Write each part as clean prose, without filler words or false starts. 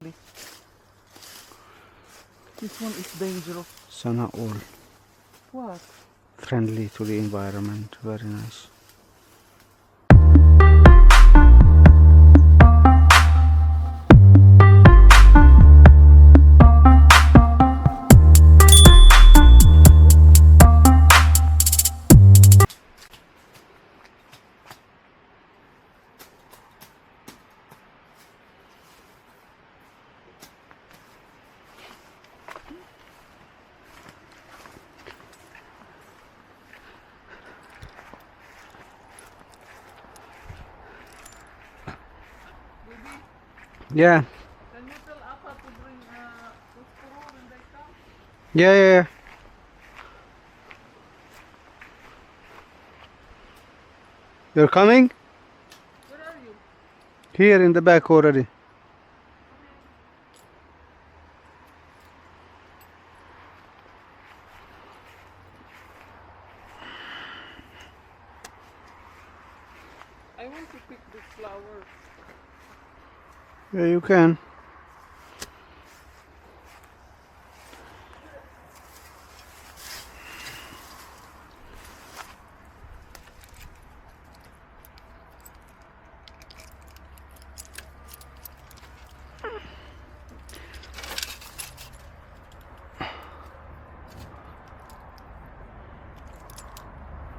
This one is dangerous. So not all What? friendly to the environment. Very nice. Yeah. Can you tell Appa to bring Uskuru when they come? Yeah. You're coming? Where are you? Here in the back already. I want to pick this flower. Yeah, you can.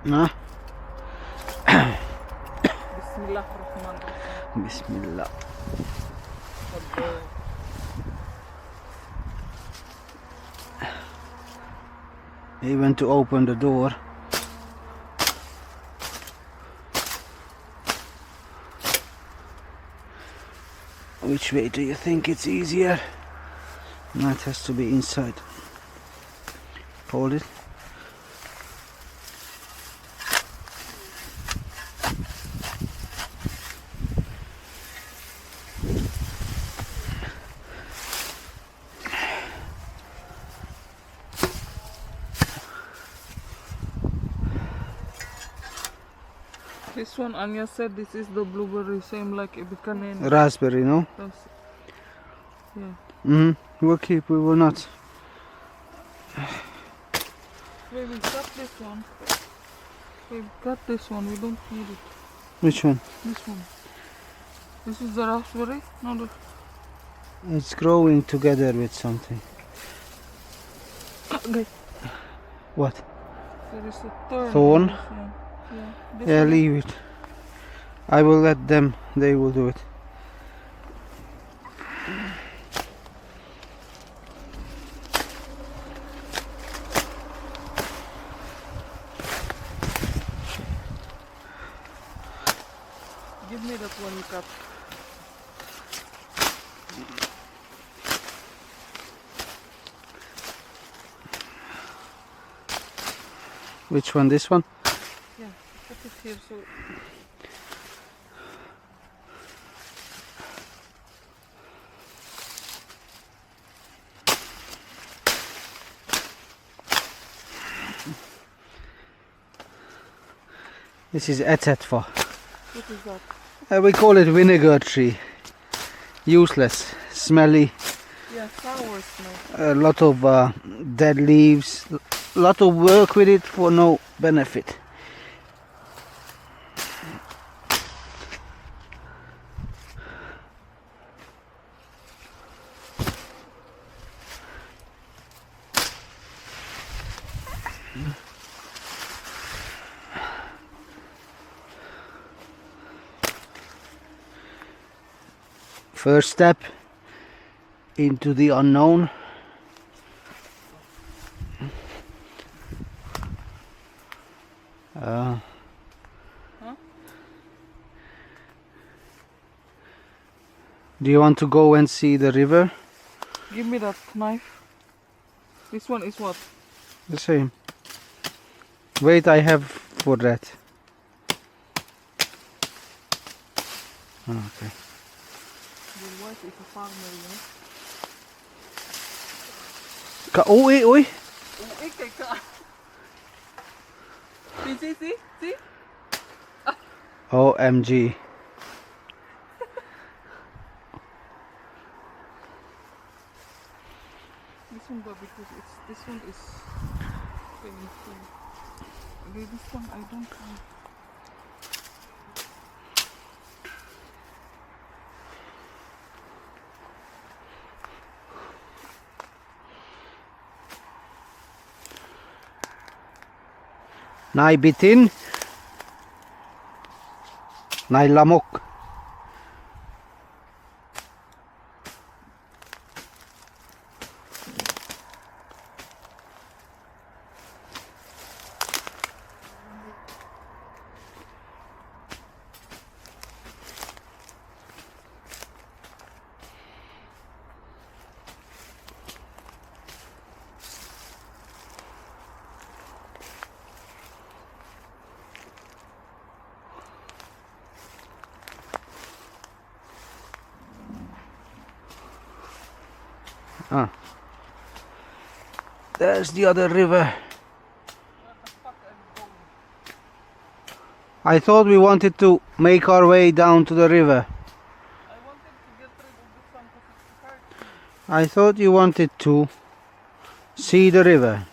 Nah. Bismillahirrahmanirrahim. Bismillah. He went to open the door. Which way do you think it's easier? No, it has to be inside. Hold it. This one, Anya said this is the blueberry, same like a Buchanan. Raspberry, no? Yeah. We'll keep, we will not. Wait, we got this one. We got this one, we don't need it. Which one? This one. This is the raspberry? No, the... It's growing together with something. Okay. What? There is a thorn. Thorn? in this one. Yeah. This Yeah, one. leave it. I will let them, they will do it. Give me that one you cut. Which one? This one? Yeah, put it here so... This is etetfa. What is that? We call it vinegar tree. Useless, smelly, Yeah, sour smell. a lot of dead leaves, a lot of work with it for no benefit. First step into the unknown. Huh? Do you want to go and see the river? Give me that knife. This one is what? The same. Wait, I have for that. Okay. Your wife is a farmer, you know? Oi, oi! See? OMG. This one, but because this one is painful. Okay, this one I don't want. Nai bitin. Nai lamok. Ah. There's the other river. I thought we wanted to make our way down to the river. I wanted to get rid of this one because it's hurt. I thought you wanted to see the river.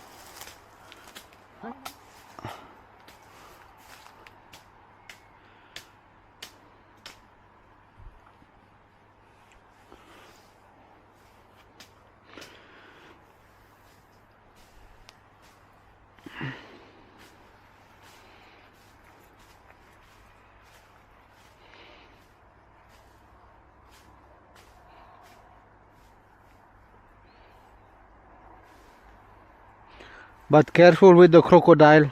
But careful with the crocodile.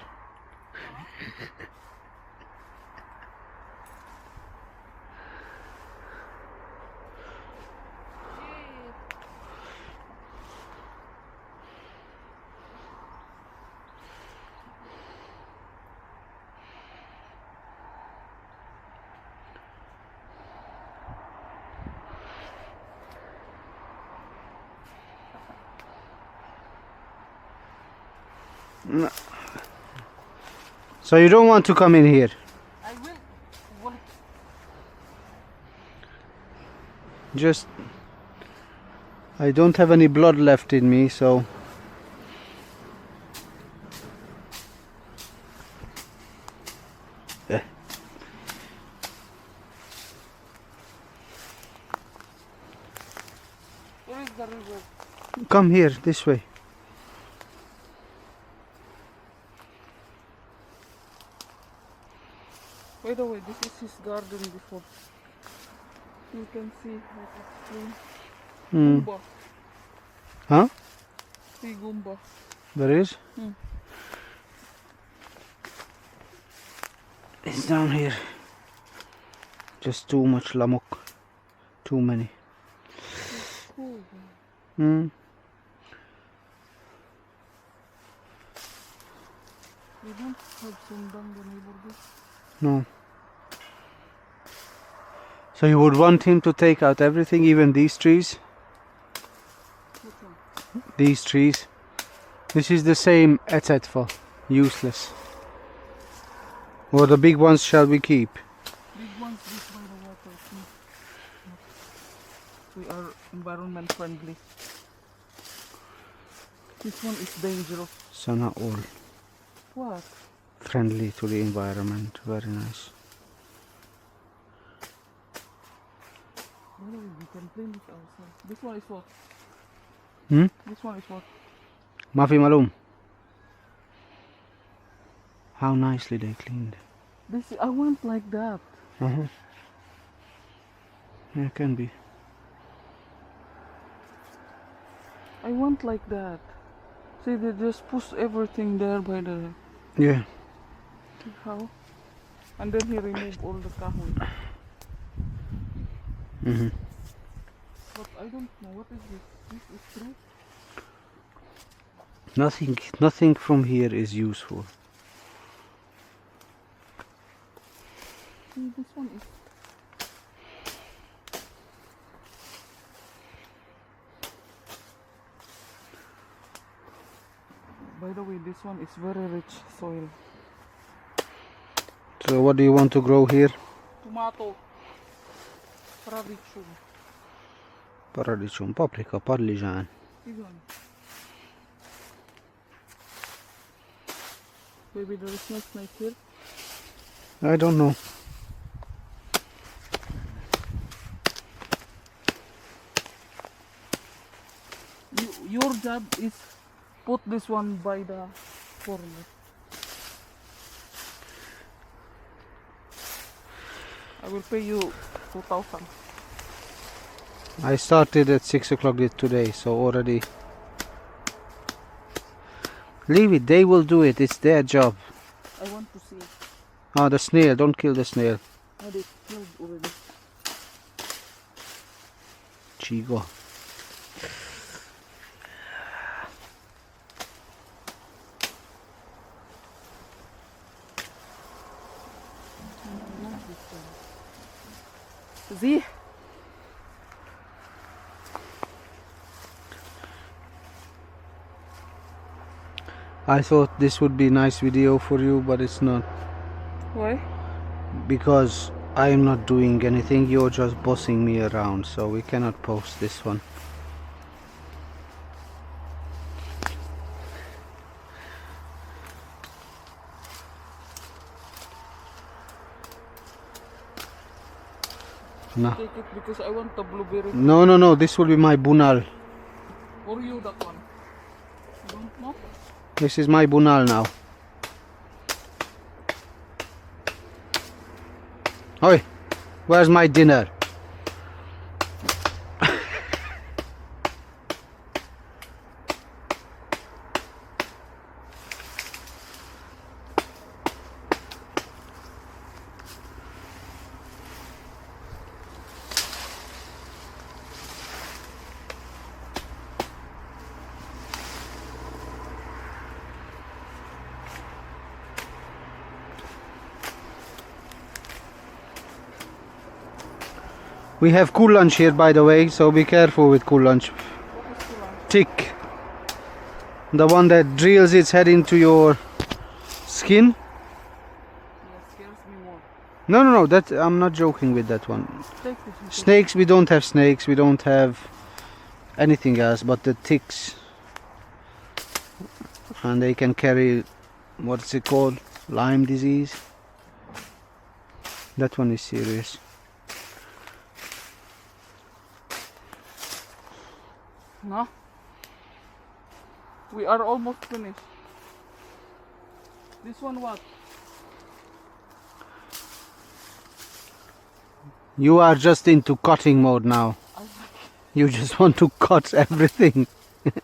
No. So you don't want to come in here? I will want. Just, I don't have any blood left in me, so Where is the river? come here, this way. By the way, this is his garden before. You can see how it's clean. Goomba. Huh? See Goomba. There is? Hmm. It's down here. Just too much lamok. Too many. It's cool. Hmm. We don't have some down the neighborhood. No. So you would want him to take out everything, even these trees? Which one? These trees. This is the same etzetfa. Useless. Or the big ones shall we keep? Big ones this by the water. We are environment friendly. This one is dangerous. So not all What? friendly to the environment. Very nice. By the way, we can clean it ourselves. This one is what? Hmm? This one is what? Mafi malum. How nicely they cleaned. This I want like that. Uh-huh. Yeah, can be. I want like that. See, they just push everything there by the Yeah. how, and then he removed all the kahoy. Mm-hmm. But I don't know what is this. This is true. Nothing from here is useful. See, this one is. By the way, this one is very rich soil. So what do you want to grow here? Tomato. Radicchio. Paradicum, paprika, parligian. This one. Maybe there is no snake here. I don't know. Your job is put this one by the corner. I will pay you 2,000. I started at 6 o'clock today, so already. Leave it, they will do it, it's their job. I want to see. Oh, the snail, don't kill the snail. Oh, they killed already. Chigo. See? I thought this would be a nice video for you, but it's not. Why? Because I am not doing anything, you're just bossing me around, so we cannot post this one. No. Take it because I want the blueberry. No, this will be my bunal. Or you that one? You don't know? This is my bunal now. Oi, where's my dinner? We have cool lunch here, by the way, so be careful with cool lunch. Tick. The one that drills its head into your skin. Yeah, scares me more. No, that I'm not joking with that one. Take this. Snakes, we don't have snakes, we don't have anything else but the ticks. And they can carry, what's it called? Lyme disease. That one is serious. No? We are almost finished. This one what? You are just into cutting mode now. You just want to cut everything. This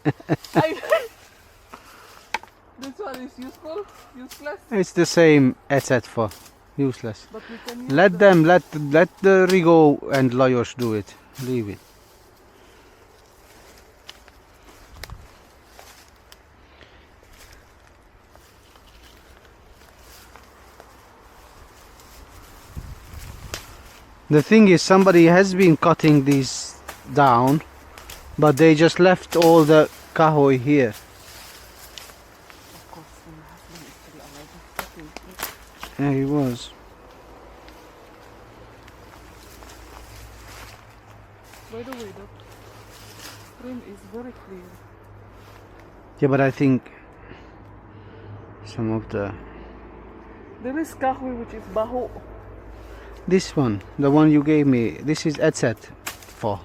one is useful? Useless? It's the same etc. for useless. But we can use Let them, let the Rigo and Lajos do it. Leave it. The thing is, somebody has been cutting these down, but they just left all the kahoy here. Of course, my husband is still alive. Yeah, he was. By the way, that stream is very clear. Yeah, but I think some of the... There is kahoy which is baho. This one, the one you gave me, this is etc. for.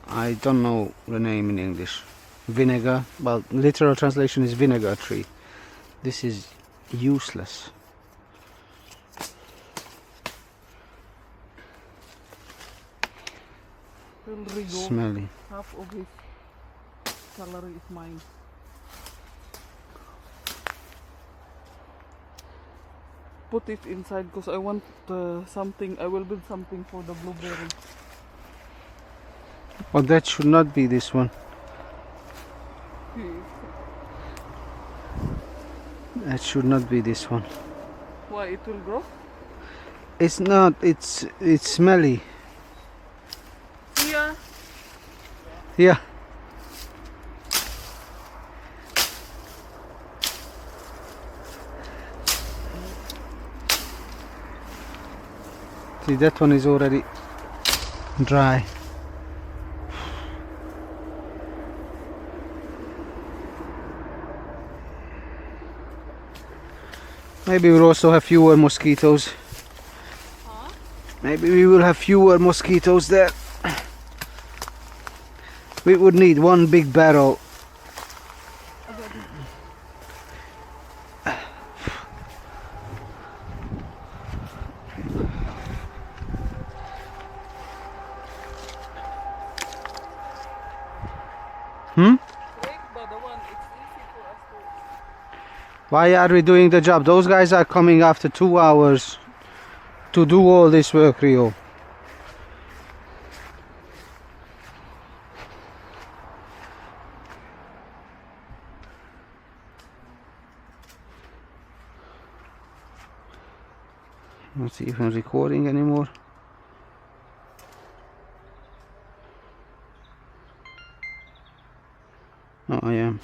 I don't know the name in English. Vinegar, well, literal translation is vinegar tree. This is useless. Will Rigo, Smelly. half of his salary is mine. Put it inside because I want something. I will build something for the blueberry. Oh, that should not be this one. That should not be this one. Why it will grow? It's not. It's smelly. Yeah. Yeah. See, that one is already dry. Maybe we'll also have fewer mosquitoes. Huh? Maybe we will have fewer mosquitoes there. We would need one big barrel. Hmm? Why are we doing the job? Those guys are coming after 2 hours to do all this work, Rio. Let's see if I'm recording anymore. Oh, I am.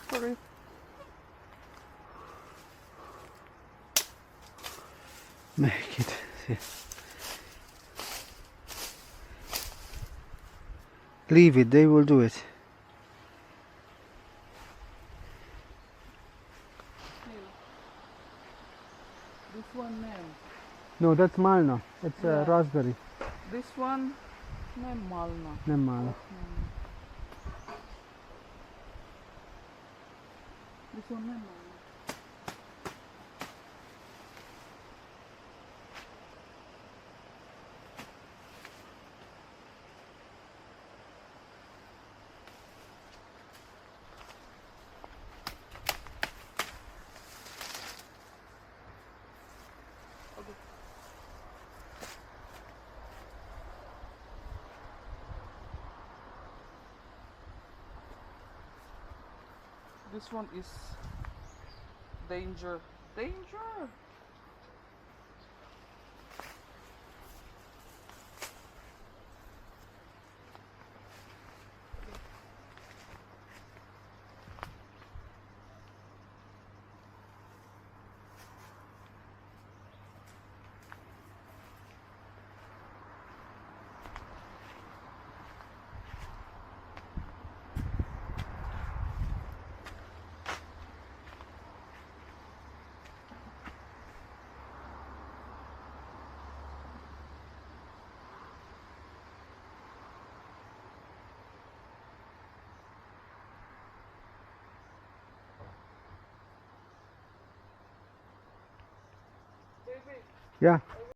Sorry. Make it. See. Leave it, they will do it. This one name. No, that's Malna. It's Yeah. raspberry. This one name Malna. Nem Malna. This one name Malna. This one is danger. Danger! Baby, Yeah.